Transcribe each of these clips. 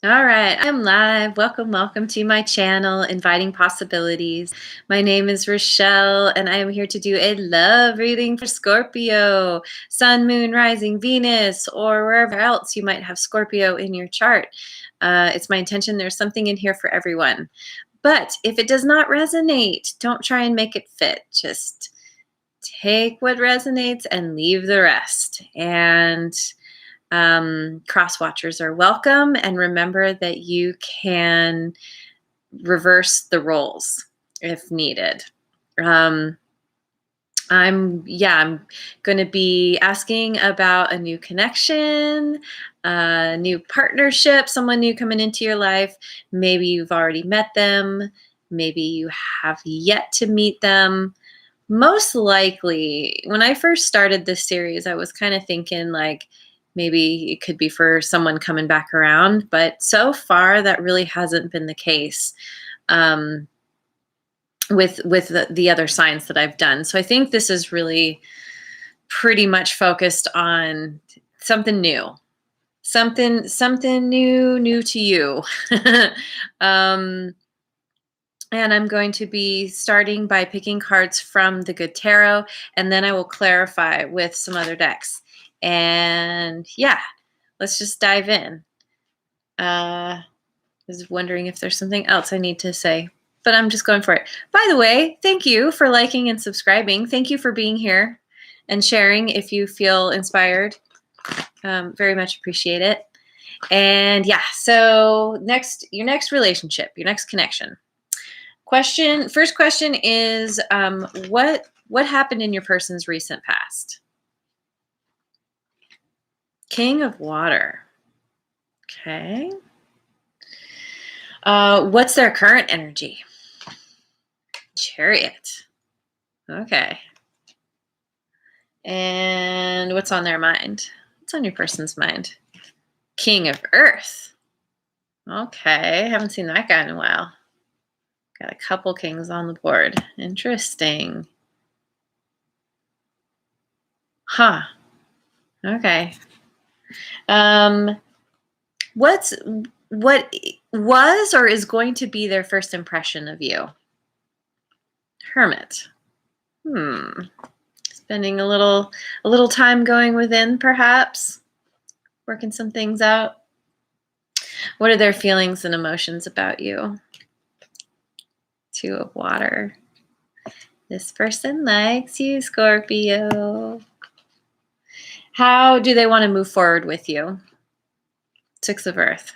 All right, I'm live. Welcome, welcome to my channel, Inviting Possibilities. My name is Rochelle, and I am here to do a love reading for Scorpio, Sun, Moon, Rising, Venus, or wherever else you might have Scorpio in your chart. It's my intention there's something in here for everyone. But if it does not resonate, don't try and make it fit. Just take what resonates and leave the rest. And cross watchers are welcome. And remember that you can reverse the roles if needed. I'm going to be asking about a new connection, a new partnership, someone new coming into your life. Maybe you've already met them. Maybe you have yet to meet them. Most likely, when I first started this series, I was kind of thinking like maybe it could be for someone coming back around, but so far that really hasn't been the case with the other signs that I've done. So I think this is really pretty much focused on something new, something new to you. um, And I'm going to be starting by picking cards from the Good Tarot, and then I will clarify with some other decks. And yeah, let's just dive in. I was wondering if there's something else I need to say, but I'm just going for it. By the way, thank you for liking and subscribing. Thank you for being here and sharing if you feel inspired. Very much appreciate it. And yeah, so your next relationship, your next connection. First question is, what happened in your person's recent past? King of Water. Okay. What's their current energy? Chariot. Okay. And what's on their mind? What's on your person's mind? King of Earth. Okay, haven't seen that guy in a while. Got a couple kings on the board. Interesting. Huh. Okay. What was or is going to be their first impression of you? Hermit. Spending a little time going within, perhaps, working some things out. What are their feelings and emotions about you? Two of Water. This person likes you, Scorpio. How do they want to move forward with you? Six of Earth.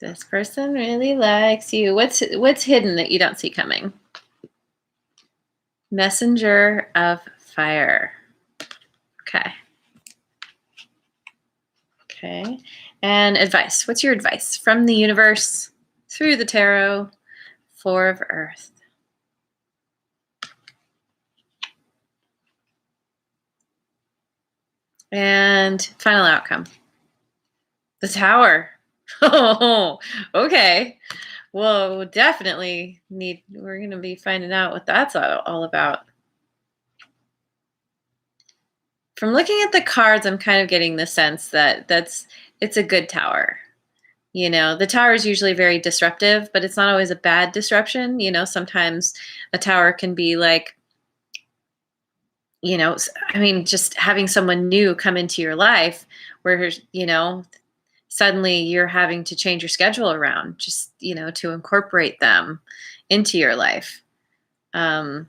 This person really likes you. What's hidden that you don't see coming? Messenger of Fire. Okay. Okay. And advice. What's your advice from the universe through the tarot? Four of Earth. And final outcome. The Tower. Oh, okay. Well, definitely we're going to be finding out what that's all about. From looking at the cards, I'm kind of getting the sense that it's a good tower. You know, the tower is usually very disruptive, but it's not always a bad disruption. You know, sometimes a tower can be like, you know, I mean, just having someone new come into your life where, you know, suddenly you're having to change your schedule around just, you know, to incorporate them into your life. You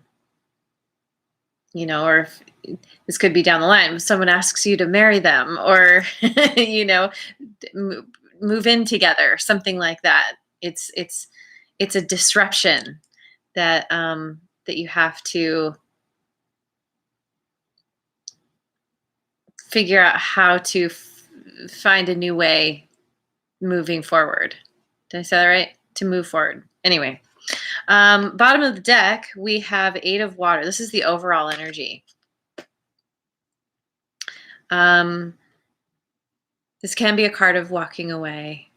know, or if this could be down the line, if someone asks you to marry them or, you know, move in together, something like that. It's a disruption that that you have to figure out how to find a new way moving forward. Did I say that right? To move forward. Anyway, bottom of the deck, we have Eight of Water. This is the overall energy. This can be a card of walking away.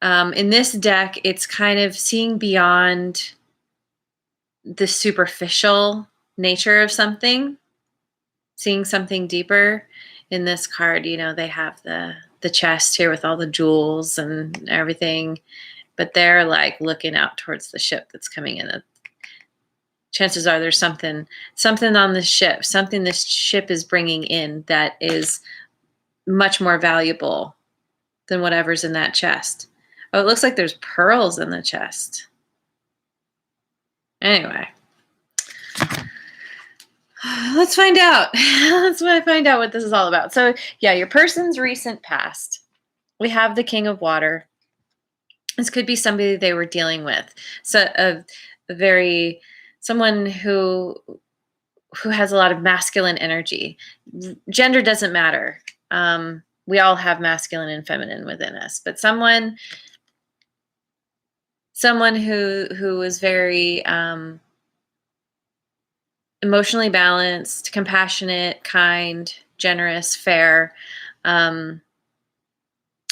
In this deck, it's kind of seeing beyond the superficial nature of something. seeing something deeper. In this card, you know, they have the chest here with all the jewels and everything, but they're like looking out towards the ship that's coming in. Chances are there's something on the ship, something this ship is bringing in that is much more valuable than whatever's in that chest. Oh, it looks like there's pearls in the chest. Anyway, let's find out. Let's find out what this is all about. So yeah, your person's recent past. We have the King of Water. This could be somebody they were dealing with. So someone who has a lot of masculine energy. Gender doesn't matter. We all have masculine and feminine within us, but someone who is very emotionally balanced, compassionate, kind, generous, fair, or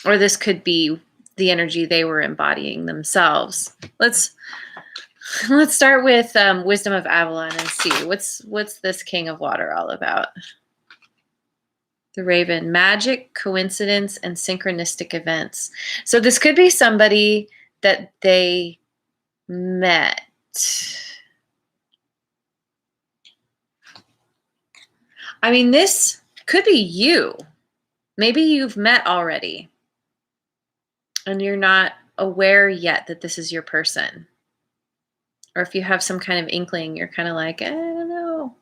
this could be the energy they were embodying themselves. Let's start with Wisdom of Avalon and see what's this King of Water all about. The Raven: magic, coincidence, and synchronistic events. So this could be somebody that they met. I mean, this could be you. Maybe you've met already and you're not aware yet that this is your person. Or if you have some kind of inkling, you're kind of like, I don't know.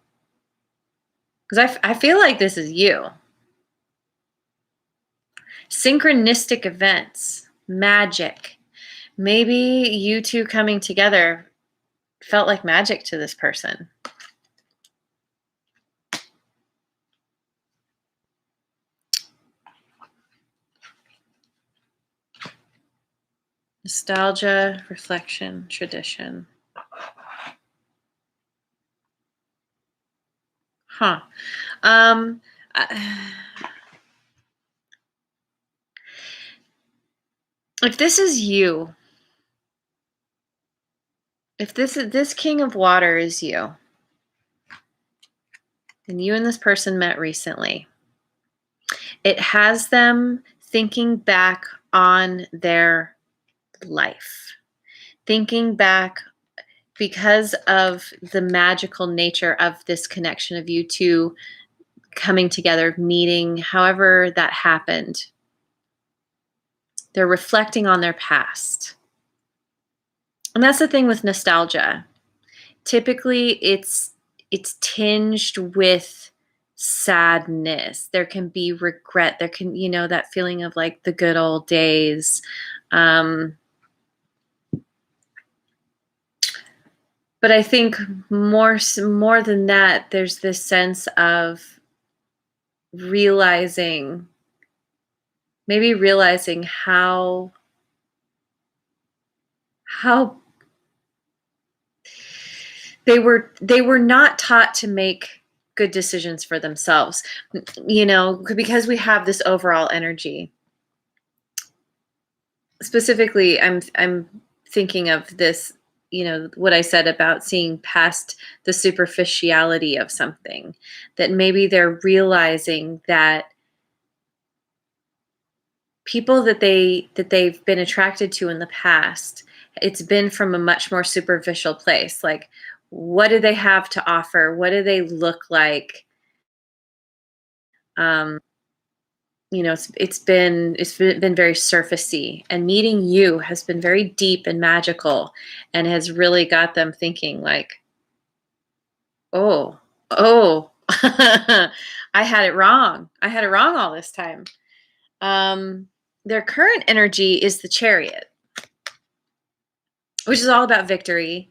Because I feel like this is you. Synchronistic events, magic. Maybe you two coming together felt like magic to this person. Nostalgia, reflection, tradition. Huh. If this is you, if this King of Water is you, and you and this person met recently, it has them thinking back on their life, thinking back because of the magical nature of this connection of you two coming together, meeting, however that happened. They're reflecting on their past. And that's the thing with nostalgia. Typically, it's tinged with sadness. There can be regret. There can, that feeling of like the good old days. But I think more than that, there's this sense of realizing how they were not taught to make good decisions for themselves, because we have this overall energy. Specifically, I'm thinking of this, what I said about seeing past the superficiality of something, that maybe they're realizing that people that they've been attracted to in the past, it's been from a much more superficial place. Like, what do they have to offer? What do they look like? It's been very surfacey, and meeting you has been very deep and magical, and has really got them thinking like, oh, I had it wrong. I had it wrong all this time. Their current energy is the Chariot, which is all about victory,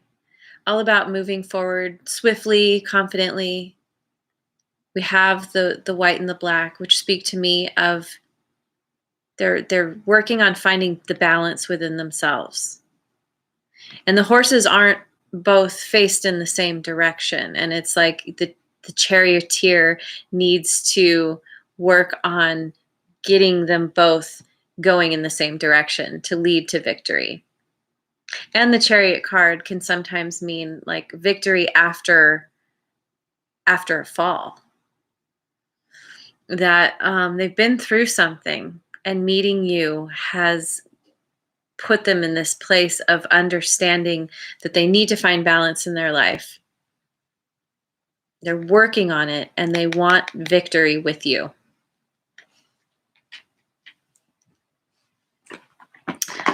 all about moving forward swiftly, confidently. We have the white and the black, which speak to me of they're working on finding the balance within themselves. And the horses aren't both faced in the same direction. And it's like the charioteer needs to work on getting them both going in the same direction to lead to victory. And the Chariot card can sometimes mean like victory after a fall. that they've been through something, and meeting you has put them in this place of understanding that they need to find balance in their life. They're working on it, and they want victory with you.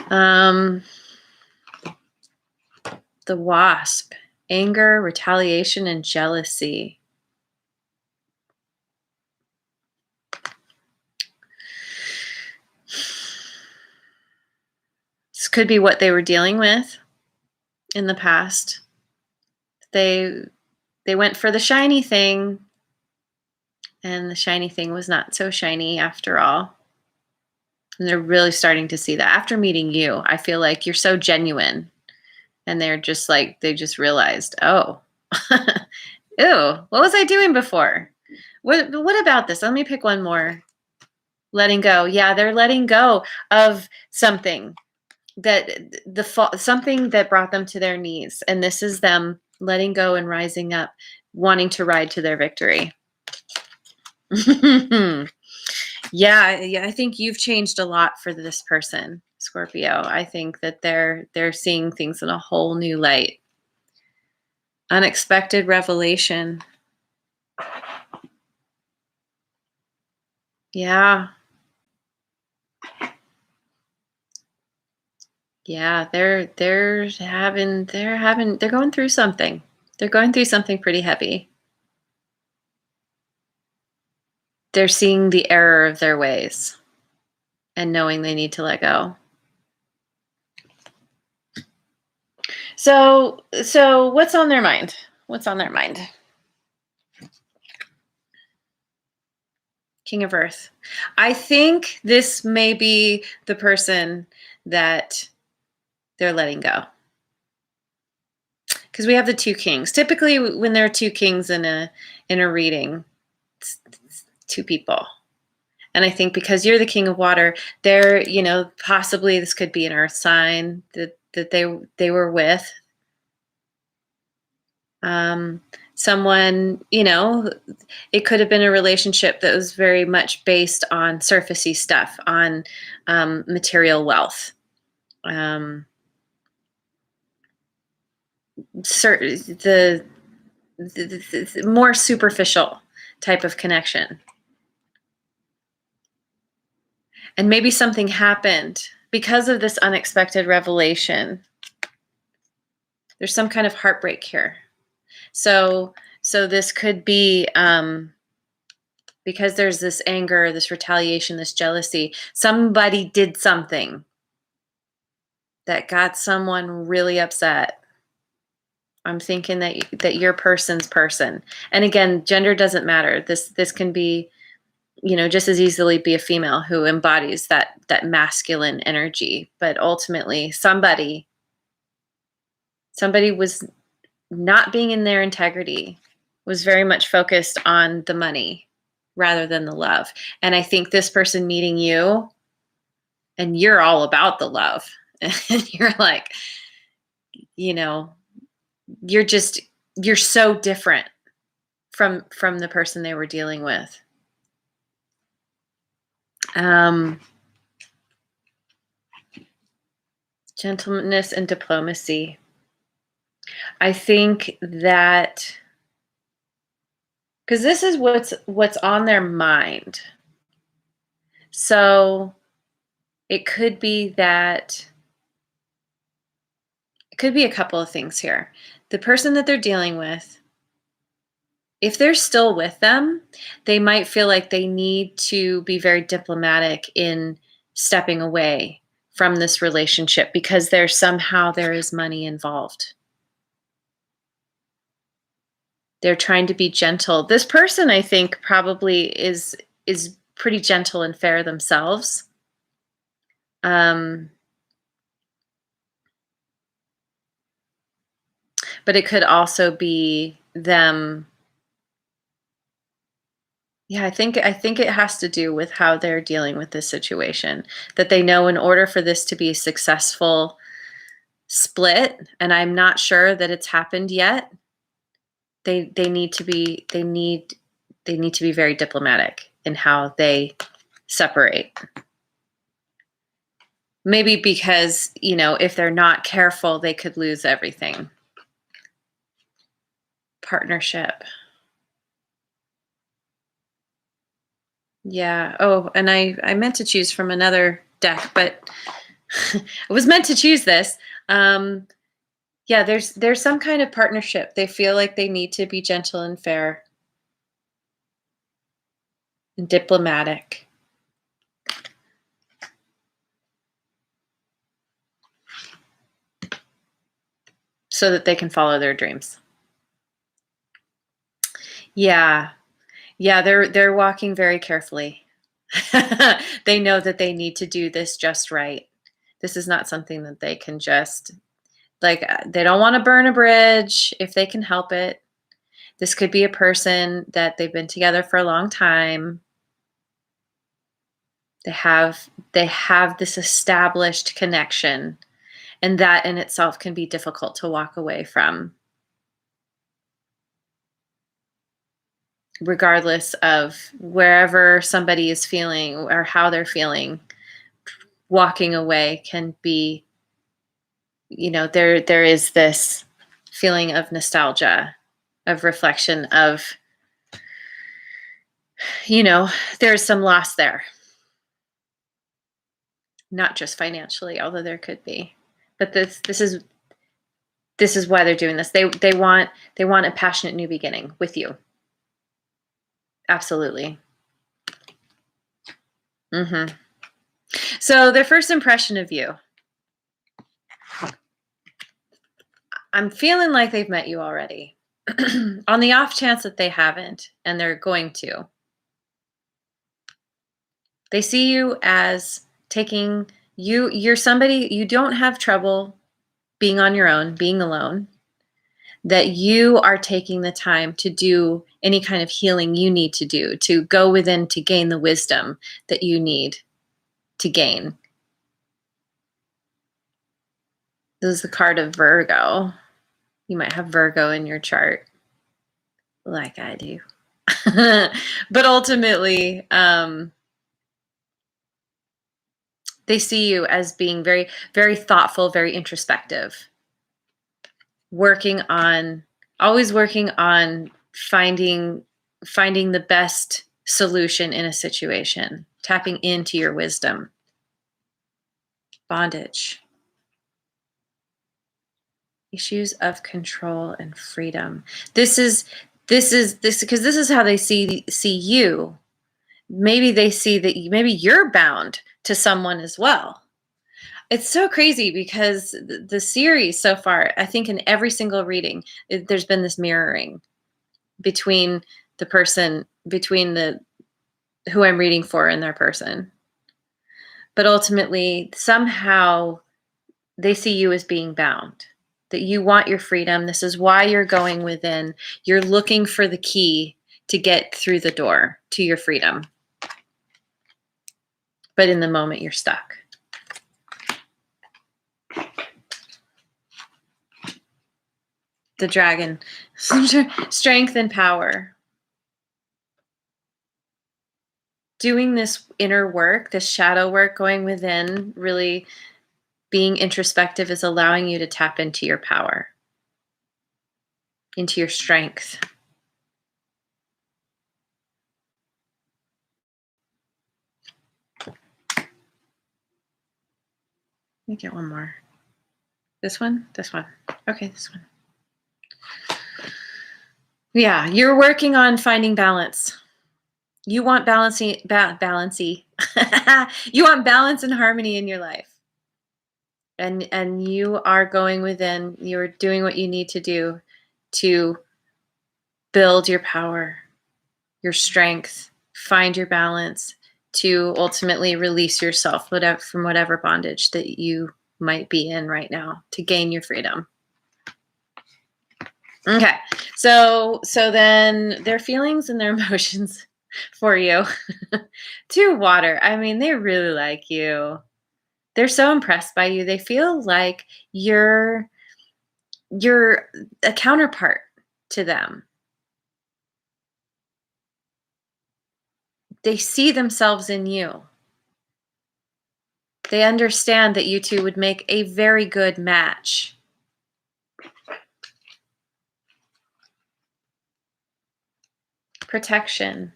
The Wasp, anger, retaliation, and jealousy. This could be what they were dealing with in the past. They went for the shiny thing, and the shiny thing was not so shiny after all. And they're really starting to see that after meeting you. I feel like you're so genuine, and they're just like, they just realized, oh, ew, what was I doing before? What about this? Let me pick one more. Letting go. Yeah, they're letting go of something something that brought them to their knees, and this is them letting go and rising up, wanting to ride to their victory. Yeah, I think you've changed a lot for this person, Scorpio. I think that they're seeing things in a whole new light. Unexpected revelation. Yeah. Yeah, they're going through something. They're going through something pretty heavy. They're seeing the error of their ways and knowing they need to let go. So what's on their mind? What's on their mind? King of Earth. I think this may be the person that they're letting go. Because we have the two kings. Typically, when there are two kings in a reading, it's two people. And I think because you're the king of water, there, possibly this could be an earth sign that they were with. Someone, it could have been a relationship that was very much based on surfacey stuff, on material wealth. The more superficial type of connection. And maybe something happened because of this unexpected revelation. There's some kind of heartbreak here. So this could be because there's this anger, this retaliation, this jealousy. Somebody did something that got someone really upset. I'm thinking that your person's person. And again, gender doesn't matter. This can be, just as easily be a female who embodies that masculine energy. But ultimately, somebody was not being in their integrity, was very much focused on the money rather than the love. And I think this person meeting you, and you're all about the love. And you're like, you're so different from the person they were dealing with. Gentleness and diplomacy. I think that because this is what's on their mind. So it could be a couple of things here. The person that they're dealing with, if they're still with them, they might feel like they need to be very diplomatic in stepping away from this relationship because there is money involved. They're trying to be gentle. This person, I think, probably is pretty gentle and fair themselves. But it could also be them. Yeah, I think it has to do with how they're dealing with this situation. That they know in order for this to be a successful split, and I'm not sure that it's happened yet, they need to be very diplomatic in how they separate. Maybe because, if they're not careful, they could lose everything. Partnership. Yeah. Oh, and I meant to choose from another deck, but I was meant to choose this. Yeah, there's some kind of partnership. They feel like they need to be gentle and fair and diplomatic. So that they can follow their dreams. Yeah. Yeah, they're walking very carefully. They know that they need to do this just right. This is not something that they can just they don't want to burn a bridge if they can help it. This could be a person that they've been together for a long time. They have this established connection, and that in itself can be difficult to walk away from. Regardless of wherever somebody is feeling or how they're feeling, walking away can be, there is this feeling of nostalgia, of reflection, of, there's some loss there. Not just financially, although there could be. But this is why they're doing this. They want a passionate new beginning with you. Absolutely. So their first impression of you. I'm feeling like they've met you already. On the off chance that they haven't, and they're going to. They see you as taking you're somebody, you don't have trouble being on your own, being alone. That you are taking the time to do any kind of healing you need to do, to go within to gain the wisdom that you need to gain. This is the card of Virgo. You might have Virgo in your chart, like I do. But ultimately, they see you as being very, very thoughtful, very introspective, always working on finding the best solution in a situation, tapping into your wisdom. Bondage. Issues of control and freedom. This is because this is how they see you. Maybe they see that maybe you're bound to someone as well. It's so crazy because the series so far, I think in every single reading, there's been this mirroring between the who I'm reading for and their person. But ultimately, somehow they see you as being bound, that you want your freedom. This is why you're going within. You're looking for the key to get through the door to your freedom. But in the moment, you're stuck. The dragon, strength and power. Doing this inner work, this shadow work, going within, really being introspective is allowing you to tap into your power, into your strength. Let me get one more. This one? This one. Okay, this one. Yeah, you're working on finding balance. You want balancey. You want balance and harmony in your life. And you are going within, you're doing what you need to do to build your power, your strength, find your balance, to ultimately release yourself from whatever bondage that you might be in right now, to gain your freedom. Okay, so then their feelings and their emotions for you. 2 water. I mean, they really like you. They're so impressed by you. They feel like you're a counterpart to them. they see themselves in you. They understand that you two would make a very good match. Protection.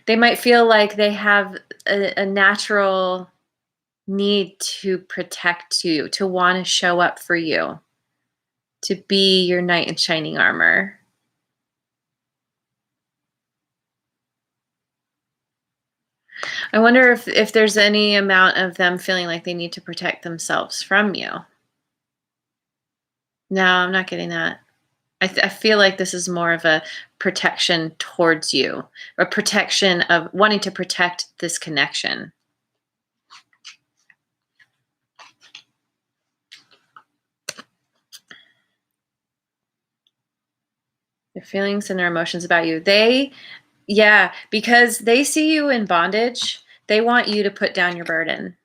They might feel like they have a natural need to protect you, to want to show up for you, to be your knight in shining armor. I wonder if there's any amount of them feeling like they need to protect themselves from you. No, I'm not getting that. I feel like this is more of a protection towards you, a protection of wanting to protect this connection. Their feelings and their emotions about you. Because they see you in bondage, they want you to put down your burden.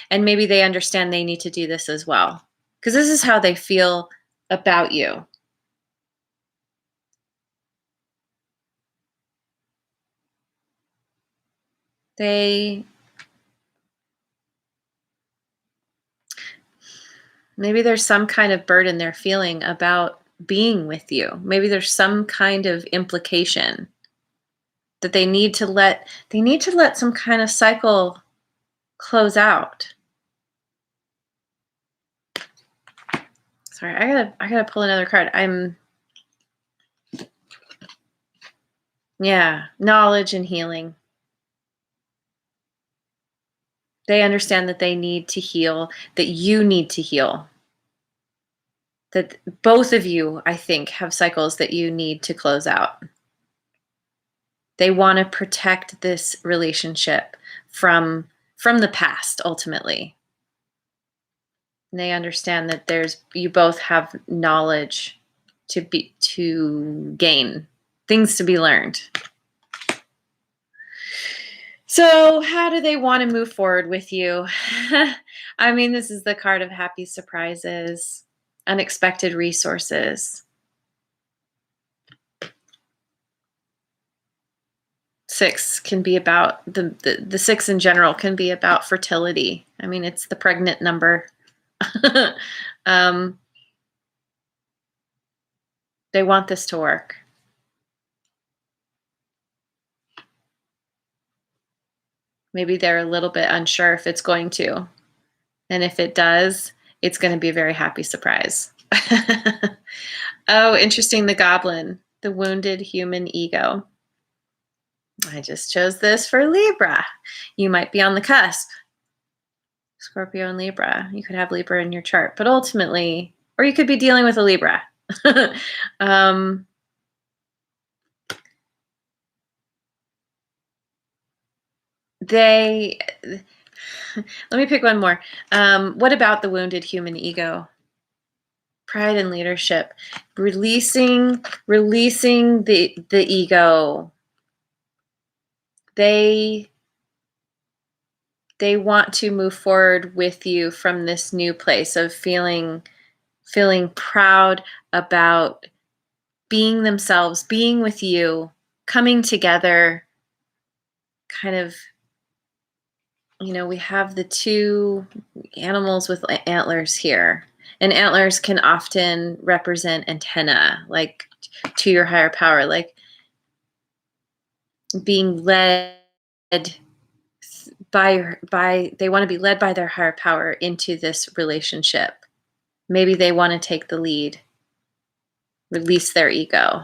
And maybe they understand they need to do this as well, because this is how they feel about you. Maybe there's some kind of burden they're feeling about being with you. Maybe there's some kind of implication that they need to let some kind of cycle close out. Sorry, I gotta pull another card. Knowledge and healing. They understand that they need to heal, that you need to heal. That both of you, I think, have cycles that you need to close out. They want to protect this relationship from the past, ultimately. And they understand that you both have knowledge to gain, things to be learned. So how do they want to move forward with you? I mean, this is the card of happy surprises, unexpected resources. 6 can be about the 6 in general can be about fertility. I mean, it's the pregnant number. They want this to work. Maybe they're a little bit unsure if it's going to. And if it does, it's going to be a very happy surprise. Oh, interesting. The goblin, the wounded human ego. I just chose this for Libra. You might be on the cusp. Scorpio and Libra. You could have Libra in your chart, but ultimately, or you could be dealing with a Libra. Let me pick one more. What about the wounded human ego? Pride and leadership. Releasing the ego. They want to move forward with you from this new place of feeling proud about being themselves, being with you, coming together, kind of, we have the 2 animals with antlers here. And antlers can often represent antenna, like to your higher power, like being led they want to be led by their higher power into this relationship. Maybe they want to take the lead, release their ego.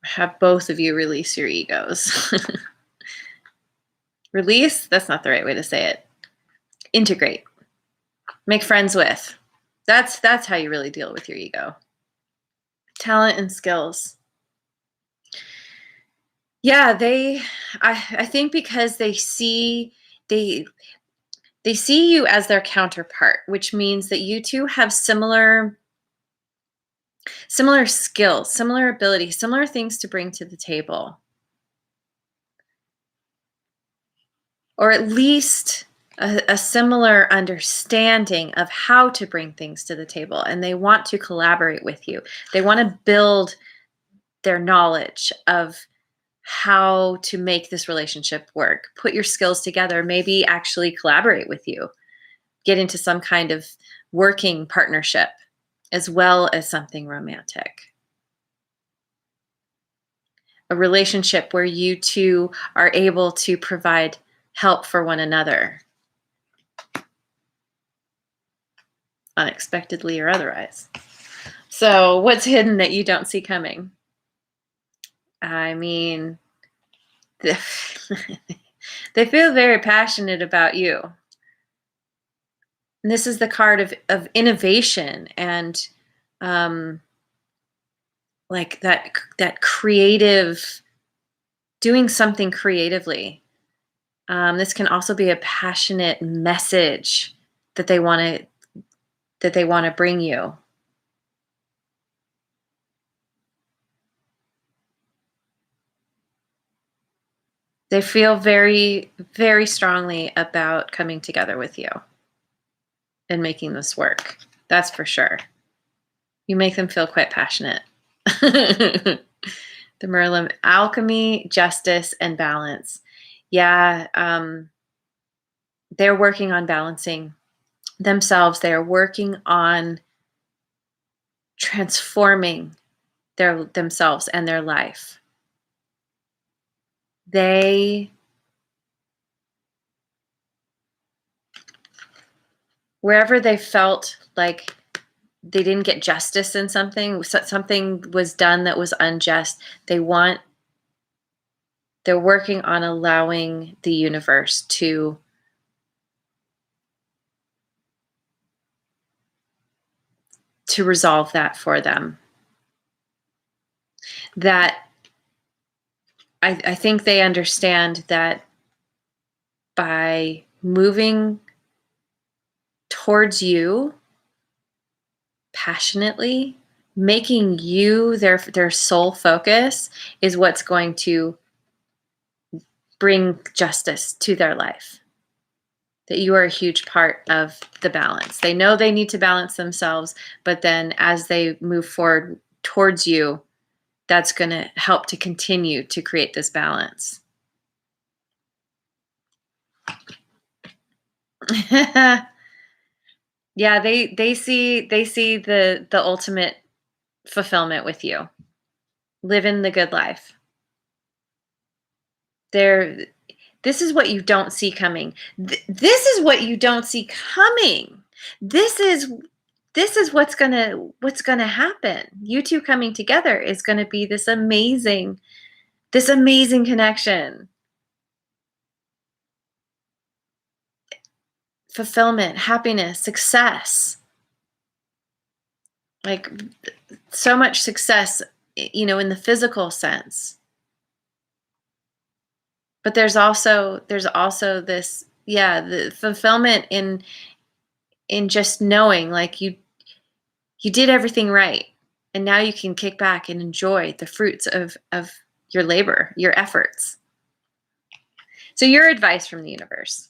Have both of you release your egos. Release? That's not the right way to say it. Integrate. Make friends with. That's how you really deal with your ego. Talent and skills. Yeah, I think because they see you as their counterpart, which means that you two have similar skills, similar abilities, similar things to bring to the table. Or at least a similar understanding of how to bring things to the table, and they want to collaborate with you. They want to build their knowledge of how to make this relationship work, put your skills together, maybe actually collaborate with you, get into some kind of working partnership as well as something romantic. A relationship where you two are able to provide help for one another, unexpectedly or otherwise. So, what's hidden that you don't see coming? I mean, they feel very passionate about you. And this is the card of innovation and like that creative, doing something creatively. This can also be a passionate message that they want to bring you. They feel very, very strongly about coming together with you and making this work. That's for sure. You make them feel quite passionate. The Merlin, alchemy, justice, and balance. Yeah, they're working on balancing themselves. They are working on transforming themselves and their life. They, wherever they felt like they didn't get justice in something, something was done that was unjust, they're working on allowing the universe to resolve that for them. That I think they understand that by moving towards you passionately, making you their sole focus is what's going to bring justice to their life. That you are a huge part of the balance. They know they need to balance themselves, but then as they move forward towards you, that's going to help to continue to create this balance. Yeah, they see the ultimate fulfillment with you. Living the good life. This is what you don't see coming. This is what you don't see coming. This is what's gonna happen. You two coming together is gonna be this amazing connection. Fulfillment, happiness, success. Like so much success, in the physical sense. But there's also this, the fulfillment in just knowing like you did everything right, and now you can kick back and enjoy the fruits of your labor, your efforts. So your advice from the universe: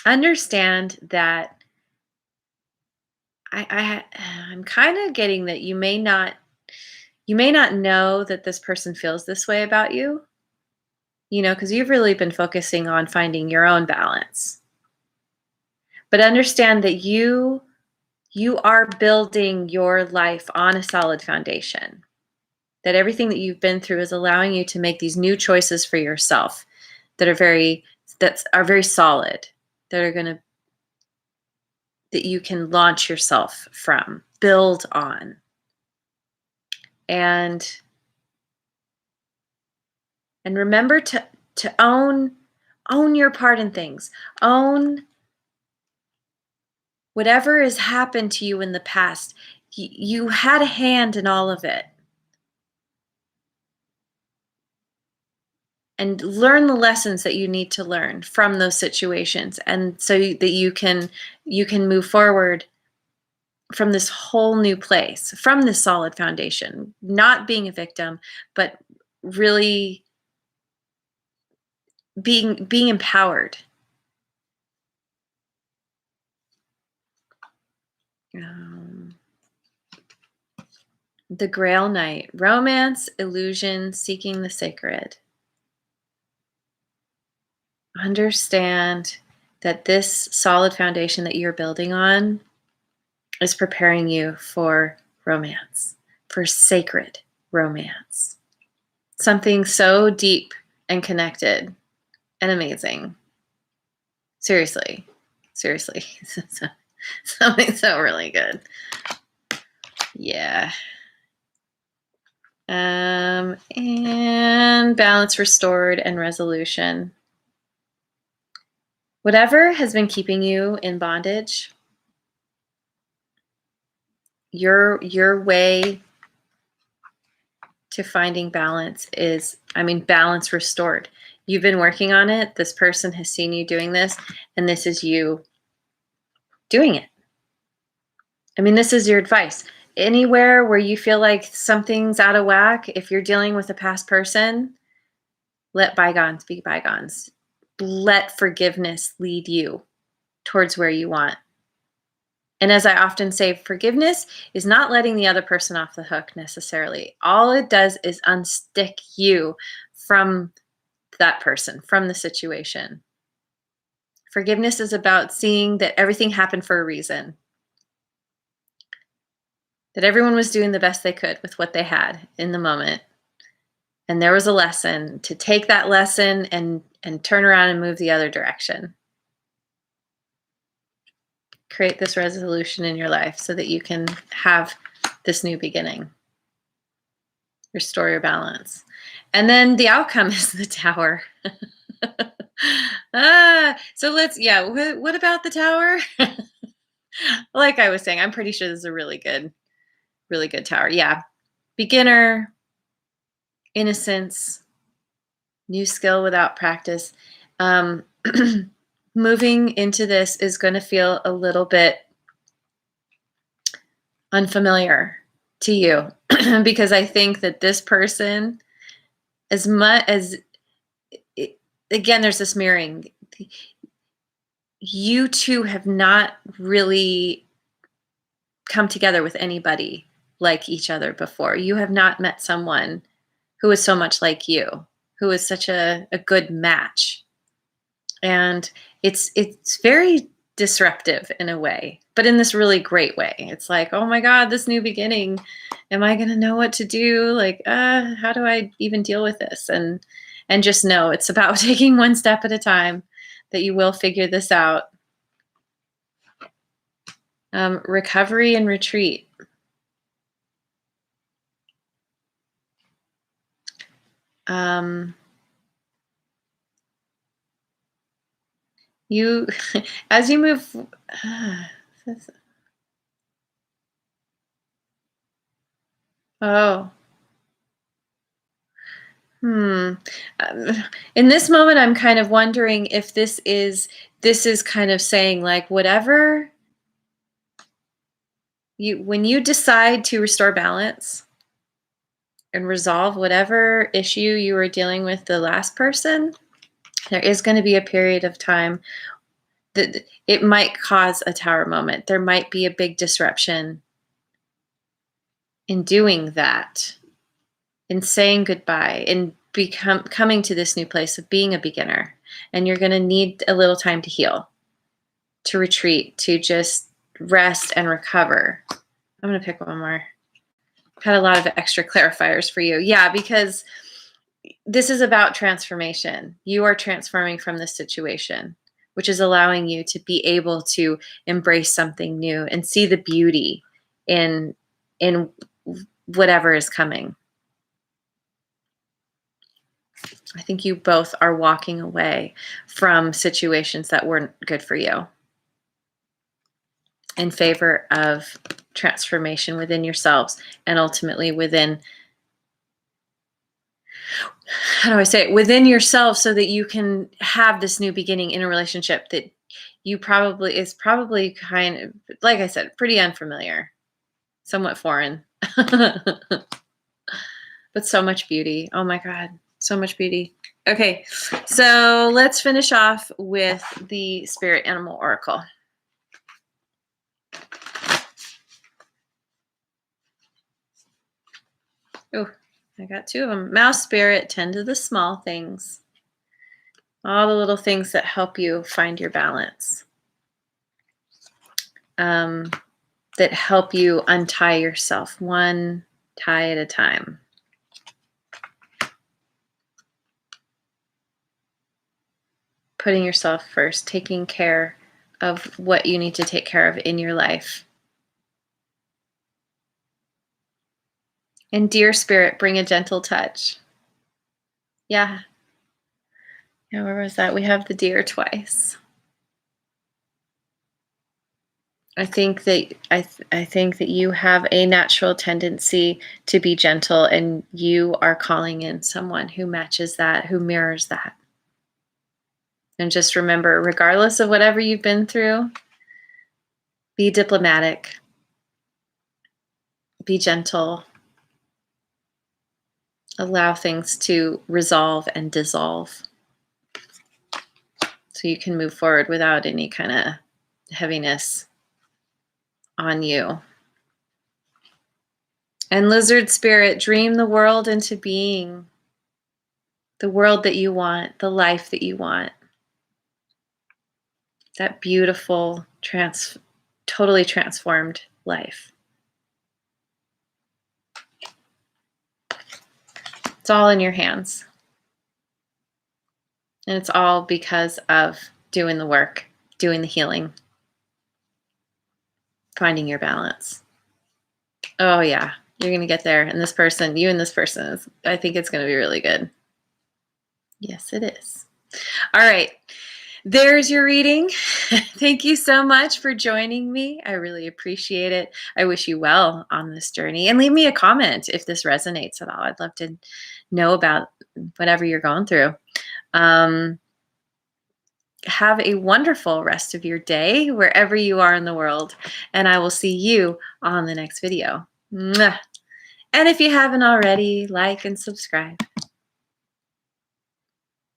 understand that I'm kind of getting that you may not know that this person feels this way about you, because you've really been focusing on finding your own balance. But understand that you are building your life on a solid foundation. That everything that you've been through is allowing you to make these new choices for yourself that are very solid, that you can launch yourself from, build on. And remember to own your part in things. Own whatever has happened to you in the past. You had a hand in all of it. And learn the lessons that you need to learn from those situations, and so that you can move forward from this whole new place, from this solid foundation, not being a victim, but really being empowered The Grail Knight, romance, illusion, seeking the sacred. Understand that this solid foundation that you're building on is preparing you for romance, for sacred romance. Something so deep and connected and amazing. Seriously. Something so really good. Yeah. And balance restored and resolution. Whatever has been keeping you in bondage, your way to finding balance is, balance restored. You've been working on it. This person has seen you doing this, and this is you doing it. This is your advice. Anywhere where you feel like something's out of whack, if you're dealing with a past person, let bygones be bygones. Let forgiveness lead you towards where you want. And as I often say, forgiveness is not letting the other person off the hook necessarily. All it does is unstick you from that person, from the situation. Forgiveness is about seeing that everything happened for a reason. That everyone was doing the best they could with what they had in the moment. And there was a lesson to take that lesson and turn around and move the other direction. Create this resolution in your life so that you can have this new beginning. Restore your balance. And then the outcome is the Tower. What about the Tower? Like I was saying, I'm pretty sure this is a really good Tower. Yeah. Beginner, innocence, new skill without practice. Moving into this is going to feel a little bit unfamiliar to you because I think that this person, as much as, again, there's this mirroring. You two have not really come together with anybody like each other before. You have not met someone who is so much like you, who is such a good match. And it's very disruptive in a way, but in this really great way. It's like, oh my God, this new beginning. Am I going to know what to do? Like, how do I even deal with this? And just know it's about taking one step at a time, that you will figure this out. Recovery and retreat. You, as you move, in this moment, I'm kind of wondering if this is kind of saying, like, whatever when you decide to restore balance and resolve whatever issue you were dealing with the last person, there is going to be a period of time that it might cause a Tower moment. There might be a big disruption in doing that, in saying goodbye, in coming to this new place of being a beginner. And you're going to need a little time to heal, to retreat, to just rest and recover. I'm going to pick one more. I've had a lot of extra clarifiers for you. Yeah, because this is about transformation. You are transforming from this situation, which is allowing you to be able to embrace something new and see the beauty in whatever is coming. I think you both are walking away from situations that weren't good for you in favor of transformation within yourselves and ultimately within, how do I say it, within yourself, so that you can have this new beginning in a relationship that is probably kind of, like I said, pretty unfamiliar, somewhat foreign, but so much beauty. Oh my God, so much beauty. Okay, so let's finish off with the Spirit Animal Oracle. Oh, I got two of them. Mouse spirit, tend to the small things. All the little things that help you find your balance. That help you untie yourself one tie at a time. Putting yourself first, taking care of what you need to take care of in your life. And dear spirit, bring a gentle touch. Yeah. Yeah, where was that? We have the deer twice. I think that I think that you have a natural tendency to be gentle, and you are calling in someone who matches that, who mirrors that. And just remember, regardless of whatever you've been through, be diplomatic, be gentle, allow things to resolve and dissolve so you can move forward without any kind of heaviness on you. And lizard spirit, dream the world into being, the world that you want, the life that you want. That beautiful, totally transformed life. It's all in your hands. And it's all because of doing the work, doing the healing, finding your balance. Oh yeah, you're going to get there. And this person, you and this person, I think it's going to be really good. Yes, it is. All right. There's your reading. Thank you so much for joining me. I really appreciate it. I wish you well on this journey. And leave me a comment if this resonates at all. I'd love to know about whatever you're going through. Have a wonderful rest of your day wherever you are in the world. And I will see you on the next video. Mwah. And if you haven't already, like and subscribe.